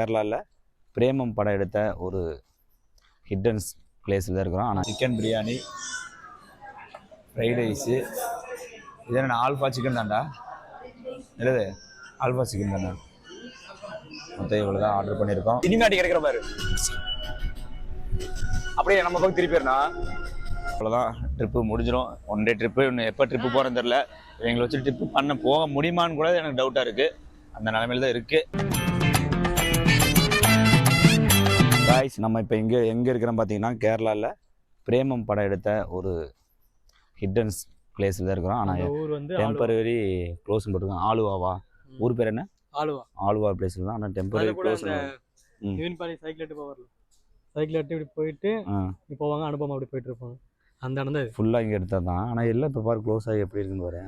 கேரளாவில் பிரேமம் படம் எடுத்த ஒரு ஹிட்டன் பிளேஸில் தான் இருக்கிறோம். ஆனால் சிக்கன் பிரியாணி, ஃப்ரைட் ரைஸு, இது என்ன ஆல்ஃபா சிக்கன் தான்டா? இல்லது ஆல்ஃபா சிக்கன் தானே. மொத்தம் இவ்வளோ தான் ஆர்டர் பண்ணியிருக்கோம். சினிமாட்டிக் கிடைக்கிற பாரு, அப்படியே நம்ம பக்கம் திருப்பிடுறா. அவ்வளோதான், ட்ரிப்பு முடிஞ்சிடும். One day trip. இன்னும் எப்போ ட்ரிப்பு போகிறேன்னு தெரில. இவங்களை வச்சு ட்ரிப்பு போக முடியுமான்னு கூட எனக்கு டவுட்டாக இருக்குது. அந்த நிலைமையில தான் இருக்குது. காய்ஸ், நம்ம இப்போ எங்கே இருக்கிறோம் பார்த்தீங்கன்னா, கேரளாவில் பிரேமம் படம் எடுத்த ஒரு ஹிட்டன் பிளேஸில் தான் இருக்கிறோம். ஆனால் ஊர் வந்து டெம்பரரி க்ளோஸ் போட்டுருக்கோம். ஆலுவாவா ஊர் பேர் என்ன? ஆலுவா பிளேஸில் தான். ஆனால் டெம்பரரி க்ளோஸ். சைக்கிள் எடுத்து இப்படி போயிட்டு இப்போ வாங்க அனுபவம் அப்படி போயிட்டு இருப்பாங்க. அந்த இடம் தான் ஃபுல்லாக இங்கே எடுத்தால் தான். ஆனால் எல்லாம் இப்போ பாரு க்ளோஸ் ஆகி எப்படி இருக்குன்னு பாரு.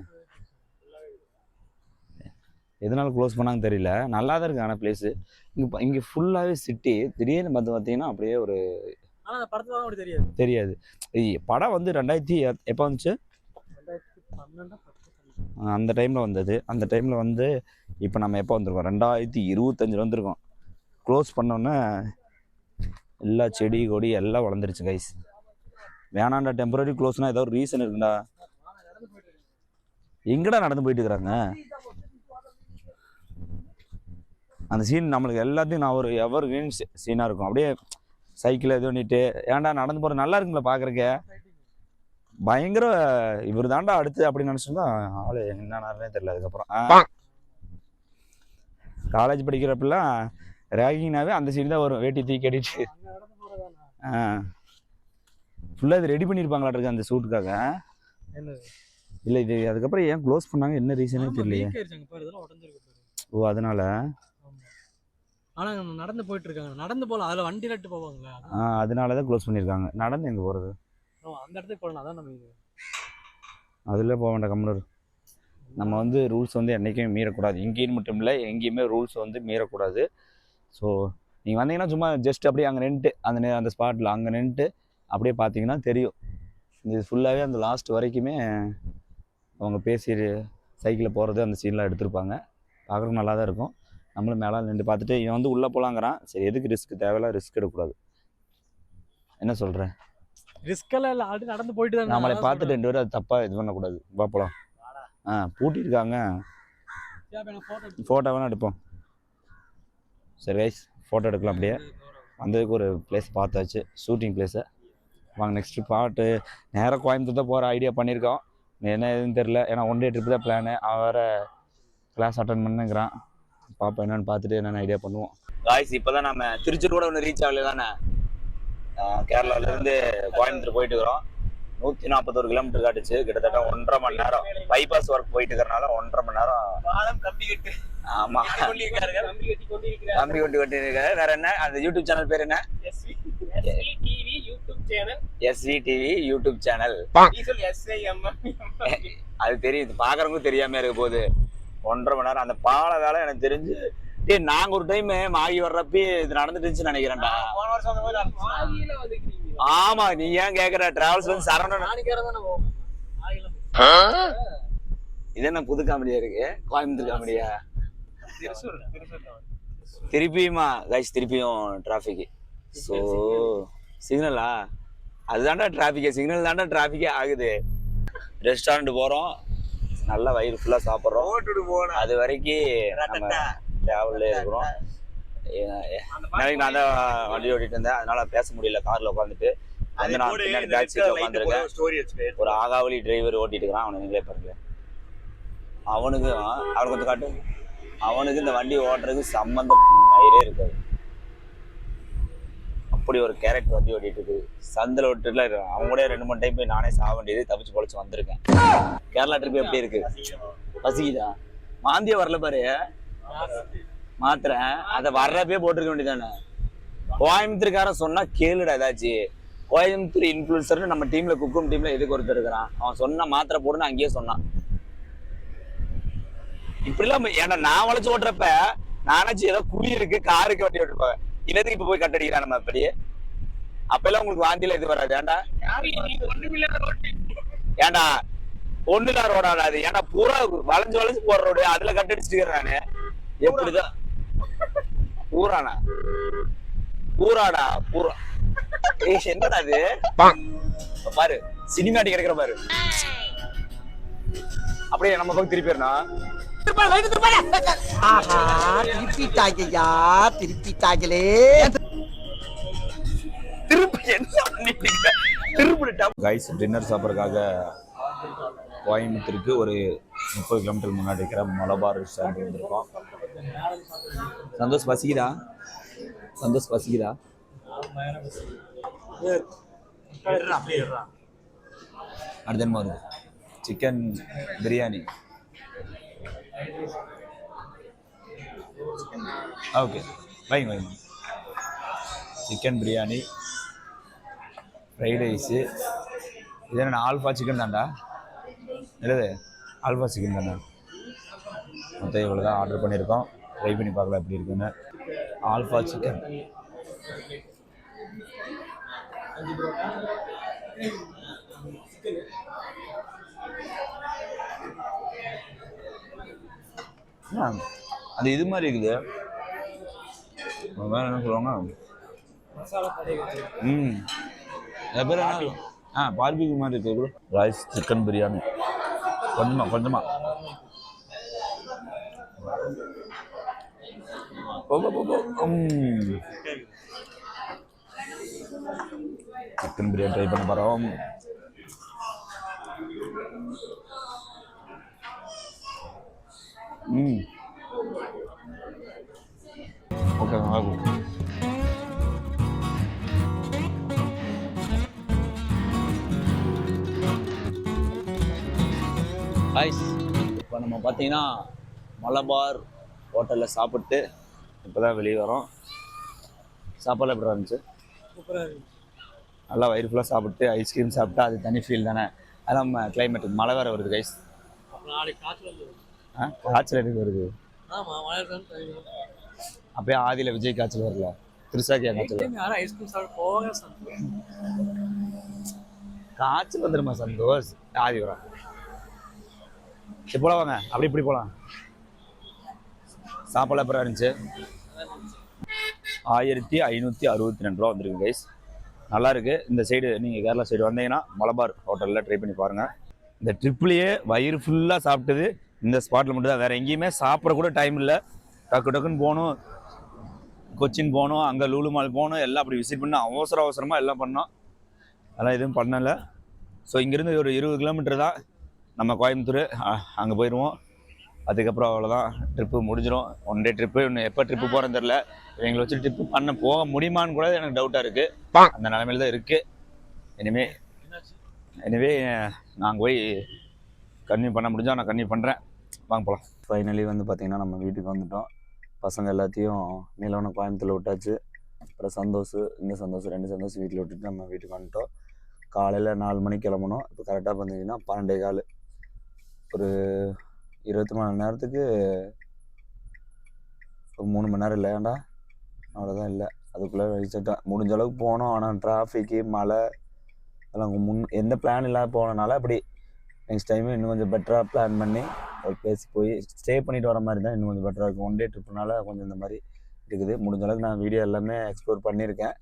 எதனால க்ளோஸ் பண்ணாங்கன்னு தெரியல. நல்லா தான் இருக்குது. ஆனால் பிளேஸு இங்கே ஃபுல்லாகவே சிட்டி. திடீர்னு பார்த்தீங்கன்னா அப்படியே ஒரு தெரியாது. படம் வந்து 2000 எப்போ வந்துச்சு? 2012 அந்த டைமில் வந்தது. அந்த டைமில் வந்து இப்போ நம்ம எப்போ வந்திருக்கோம்? 2025 வந்திருக்கோம். க்ளோஸ் பண்ணோன்னே எல்லா செடி கொடி எல்லாம் வளர்ந்துருச்சு கைஸ். வேணாண்டா, டெம்பரரி க்ளோஸ்னால் ஏதோ ஒரு ரீசன் இருக்குண்டா. எங்கடா நடந்து போயிட்டு இருக்கிறாங்க? அந்த சீன் நம்மளுக்கு எல்லாத்தையும் நான் ஒரு எவர் கிரீன் சீனாக இருக்கும். அப்படியே சைக்கிள் இது பண்ணிட்டு ஏன்டா நடந்து போகிற நல்லா இருக்குங்களா பார்க்குறக்க. பயங்கர இவர் தாண்டா அடுத்து அப்படின்னு நினச்சிருந்தா ஆள் என்னன்னே தெரியல. அதுக்கப்புறம் காலேஜ் படிக்கிறப்பெல்லாம் ரேகிங்னாவே அந்த சீன் தான் வரும். வேட்டி தீ கட்டிட்டு ஃபுல்லாக இது ரெடி பண்ணியிருப்பாங்களா இருக்கு அந்த ஷூட்டுக்காக. இல்லை இது அதுக்கப்புறம் ஏன் க்ளோஸ் பண்ணாங்க, என்ன ரீசனே தெரியலையே. ஓ அதனால. ஆனால் நடந்து போயிட்டு இருக்காங்க. நடந்து போகலாம், அதில் வண்டி நட்டு போவாங்களா. அதனால தான் க்ளோஸ் பண்ணியிருக்காங்க. நடந்து எங்கே போகிறது? அந்த இடத்துக்கு போகலாம். அதான் நம்ம அதில் போக வேண்டாம் கம்முனர். நம்ம வந்து ரூல்ஸ் வந்து என்றைக்குமே மீறக்கூடாது. இங்கேயும் மட்டும் இல்லை, எங்கேயுமே ரூல்ஸ் வந்து மீறக்கூடாது. ஸோ நீங்கள் வந்தீங்கன்னா சும்மா ஜஸ்ட் அப்படியே அங்கே நின்றுட்டு அந்த ஸ்பாட்டில் அங்கே நின்றுட்டு அப்படியே பார்த்தீங்கன்னா தெரியும். இது ஃபுல்லாகவே அந்த லாஸ்ட் வரைக்குமே அவங்க பேசி சைக்கிளில் போகிறது அந்த சீன்லாம் எடுத்திருப்பாங்க. பார்க்குறதுக்கு நல்லா தான் இருக்கும். நம்மளும் மேலே நின்று பார்த்துட்டு இவன் வந்து உள்ளே போகலாங்கிறான். சரி, எதுக்கு ரிஸ்க்? தேவையில்லாம் ரிஸ்க் எடுக்கக்கூடாது. என்ன சொல்கிறேன்? ரிஸ்கெல்லாம் இல்லை, ஆல்ரெடி நடந்து போயிட்டு தான். நம்மளை பார்த்துட்டு 2 பேரும் அது தப்பாக இது பண்ணக்கூடாது. போகலாம். பூட்டியிருக்காங்க. ஃபோட்டோ வேணால் எடுப்போம். சரி கைஸ், ஃபோட்டோ எடுக்கலாம். அப்படியே வந்ததுக்கு ஒரு பிளேஸ் பார்த்தாச்சு, ஷூட்டிங் பிளேஸை. வாங்க நெக்ஸ்ட்டு பாட்டு நேராக கோயம்புத்தூர் தான் போகிற ஐடியா பண்ணியிருக்கோம். என்ன எதுன்னு தெரில. ஏன்னா ஒன் டே ட்ரிப்பு தான் பிளானு. அவன் வேறு கிளாஸ் அட்டன் பண்ணுங்கிறான். பார்ப்போம் என்னென்னு பார்த்துட்டு என்னென்ன ஐடியா பண்ணுவோம். காய்ஸ், இப்போ தான் நம்ம திருச்சூர் கூட ஒன்று ரீச் ஆகல தானே. கேரளாவிலேருந்து கோயம்புத்தூர் போயிட்டு இருக்கிறோம். 141 கிலோமீட்டர் காட்டுச்சு. கிட்டத்தட்ட 1.5 மணி நேரம். பைபாஸ் ஒர்க் போயிட்டு இருக்கிறனால 1.5 மணி நேரம். ஆமாம், கம்பி கொண்டு இருக்காரு. வேற என்ன அந்த யூடியூப் சேனல் பேர் என்ன? SV TV YouTube channel. அது தெரியுது, பார்க்குறவங்களும் தெரியாம இருக்க போகுது. 1.5 மணி நேரம் அந்த பாலை வேலை எனக்கு தெரிஞ்சு. நாங்க ஒரு டைம் மாகி வர்றப்ப இது நடந்துட்டுச்சுன்னு நினைக்கிறேன்டா. ஆமா, நீ ஏன் கேக்குற? டிராவல்ஸ் வந்து சரவணன் இது என்ன புது காமெடியா இருக்கு? கோயம்புத்தூர் காமெடியா? திருப்பியுமா கைஸ்? திருப்பியும் டிராஃபிக். ஸோ சிக்னலா? அதுதான்டா டிராஃபிக்கே. சிக்னல் தான்டா டிராஃபிக்கே ஆகுது. ரெஸ்டாரண்ட் போறோம், நல்லா வயிறு ஃபுல்லா சாப்பிட்றோம். அது வரைக்கும் நம்ம டிராவல்ல இருக்கிறோம். நாளைக்கு நான் தான் வண்டி ஓட்டிட்டு இருந்தேன், அதனால பேச முடியல. கார்ல உட்காந்துட்டு வந்து நான் பின்னாடி பேக் சீட்ல உட்காந்துருக்கேன். ஒரு ஆகாவளி டிரைவர் ஓட்டிட்டு இருக்கிறான். அவனை நீங்களே பாருங்க. அவனுக்கு கொஞ்சம் காட்டு. அவனுக்கு இந்த வண்டி ஓட்டுறதுக்கு சம்பந்தம் மயிரே இருக்காது. அப்படி ஒரு கேரக்டர் வண்டி ஓட்டிட்டு இருக்கு. சந்தில் விட்டுல இருக்கான். அவங்க கூட 2-3 டைம் போய் நானே சாக வேண்டியது, தப்பிச்சு பொழைச்சு வந்திருக்கேன். கேரளா ட்ரிப் எப்படி இருக்கு? பசிக்குதா? மாந்திய வரல பாரு. மாத்திரேன் அதை வர்றப்பே போட்டிருக்க வேண்டியதானே. கோயம்புத்தூர்காரன் சொன்னா கேளுடா ஏதாச்சும். கோயம்புத்தூர் இன்ஃபுளுசர்னு நம்ம டீம்ல குக்கும் டீம்ல எதுக்கு ஒருத்தர் இருக்கிறான். அவன் சொன்ன மாத்திரை போடுன்னு அங்கேயே சொன்னான். இப்படிலாம் ஏன்னா நான் வளைச்சு ஓட்டுறப்ப நானாச்சும் ஏதோ குழி இருக்கு காருக்கு வண்டி ஓட்டிருப்பாங்க. இன்னதுக்கு இப்ப போய் கட்டடிக்கிறான் நம்ம. அப்படியே அப்பெல்லாம் உங்களுக்கு வாந்தியில இது வராது. ஏன்டா ஒண்ணுல ரோடாடா அது? ஏன்னா பூரா வளைஞ்சு போற ரோடு, அதுல கட்டடிச்சுட்டு இருக்கிறானு. எப்படிதான் பூரானா பூராடா பூரா ஏய் என்னடா அது பாரு சினிமாட்டிக் கிடைக்கிற பாரு அப்படியே நம்ம பக்கம் திருப்பிடனா ஆஹா திருப்பிட்டாங்கய்யா திருப்பிட்டாங்களே திருப்பி என்ன பண்ணிட்டீங்க திருப்பிட்டா கைஸ் டின்னர் சாப்பிட்றதுக்காக கோயம்புத்தூருக்கு ஒரு 30 கிலோமீட்டர் முன்னாடி இருக்கிற மலபார் ரெஸ்டாரண்ட் வந்திருக்கோம். சந்தோஷ் பசிக்குதா? சந்தோஷ் பசிக்குதா? அடுத்த மாதிரி சிக்கன் பிரியாணி. ஓகே வைங்க சிக்கன் பிரியாணி, ஃப்ரைட் ரைஸு. இது என்ன ஆல்ஃபா சிக்கன் தான்டா? இல்லது ஆல்ஃபா சிக்கன் தானே. மொத்தம் இவ்வளோ தான் ஆர்டர் பண்ணியிருக்கோம். ட்ரை பண்ணி பார்க்கலாம் எப்படி இருக்குன்னு. ஆல்ஃபா சிக்கன் அது இது மாதிரி இருக்குது. வேறு என்ன சொல்லுவாங்க? பேர் என்ன? பார்பிக்யூ மாதிரி இருக்குது. ரைஸ் சிக்கன் பிரியாணி கொஞ்சமா சிக்கன் பிரியாணி ட்ரை பண்ண போகிறோம். ஓகே நல்லாயிருக்கும். ஹாய்ஸ், இப்போ நம்ம பார்த்தீங்கன்னா மலபார் ஹோட்டலில் சாப்பிட்டு இப்போ தான் வெளியே வரோம். சாப்பாடு எப்படி இருந்துச்சு? சூப்பராக இருக்கு. நல்லா வயிறு ஃபுல்லாக சாப்பிட்டு ஐஸ்கிரீம் சாப்பிட்டா அது தனி ஃபீல் தானே. அது நம்ம கிளைமேட் மழை வேறு வருது கைஸ். காய்ச்சல் எனக்கு வருது. அப்பயே ஆதியில் விஜய் காய்ச்சல் வரல, திருசாக்கியா காய்ச்சல். காய்ச்சல் வந்துடுமா சந்தோஷ்? ஆதி வரும். போலாம் வாங்க, அப்படி இப்படி போகலாம். சாப்பாடு அப்புறம் இருந்துச்சு. 1562 ரூபா வந்துருக்கு கைஸ். நல்லா இருக்கு. இந்த சைடு நீங்கள் கேரளா சைடு வந்தீங்கன்னா மலபார் ஹோட்டலில் ட்ரை பண்ணி பாருங்கள். இந்த ட்ரிப்லேயே வயிறு ஃபுல்லாக சாப்பிட்டது இந்த ஸ்பாட்டில் மட்டும் தான். வேறு எங்கேயுமே சாப்பிட கூட டைம் இல்லை. டக்குன்னு போகணும், கொச்சின் போகணும், அங்கே லூலு மால் போகணும், எல்லாம் அப்படி விசிட் பண்ண அவசரமாக எல்லாம் பண்ணோம். அதெல்லாம் எதுவும் பண்ணலை. ஸோ இங்கேருந்து ஒரு 20 கிலோமீட்டர் தான் நம்ம கோயம்புத்தூர். அங்கே போயிடுவோம். அதுக்கப்புறம் அவ்வளோதான், ட்ரிப்பு முடிஞ்சிடும். One day trip. இன்னும் எப்போ ட்ரிப்பு போகிறேன்னு தெரில. இவங்களை வச்சு ட்ரிப்பு போக முடியுமான்னு கூட எனக்கு டவுட்டாக இருக்குது. அந்த நிலைமையில தான் இருக்குது. எனிவே நாங்கள் போய் கன்வியூ பண்ண முடிஞ்சால் நான் கன்வியூ பண்ணுறேன். வாங்க போகலாம். ஃபைனலி வந்து பார்த்திங்கன்னா நம்ம வீட்டுக்கு வந்துவிட்டோம். பசங்க எல்லாத்தையும் நீலவன கோயம்புத்தூரில் விட்டாச்சு. அப்புறம் சந்தோஷ், இந்த சந்தோஷ், 2 சந்தோஷ் வீட்டில் விட்டுட்டு நம்ம வீட்டுக்கு வந்துட்டோம். காலையில் 4 மணிக்கு கிளம்பணும். இப்போ கரெக்டாக பார்த்தீங்கன்னா 12:15. ஒரு 24 மணி நேரத்துக்கு ஒரு 3 மணி நேரம் இல்லையாண்டா, அவ்வளோதான். இல்லை அதுக்குள்ளே வச்சுட்டேன். முடிஞ்ச அளவுக்கு போனோம். ஆனால் டிராஃபிக்கு மழை அதெல்லாம் எந்த பிளான் இல்லாத போனனால அப்படி நெக்ஸ்ட் டைமு இன்னும் கொஞ்சம் பெட்டராக பிளான் பண்ணி ஒரு பிளேஸ் போய் ஸ்டே பண்ணிட்டு வர மாதிரி தான் இன்னும் கொஞ்சம் பெட்டராக இருக்கும். ஒன் டே ட்ரிப்புனால கொஞ்சம் இந்த மாதிரி இருக்குது. முடிஞ்ச அளவுக்கு நான் வீடியோ எல்லாமே எக்ஸ்ப்ளோர் பண்ணியிருக்கேன்.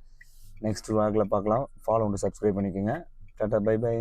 நெக்ஸ்ட் vlogல பார்க்கலாம். ஃபாலோ பண்ணி சப்ஸ்கிரைப் பண்ணிக்கோங்க. Tata bye by.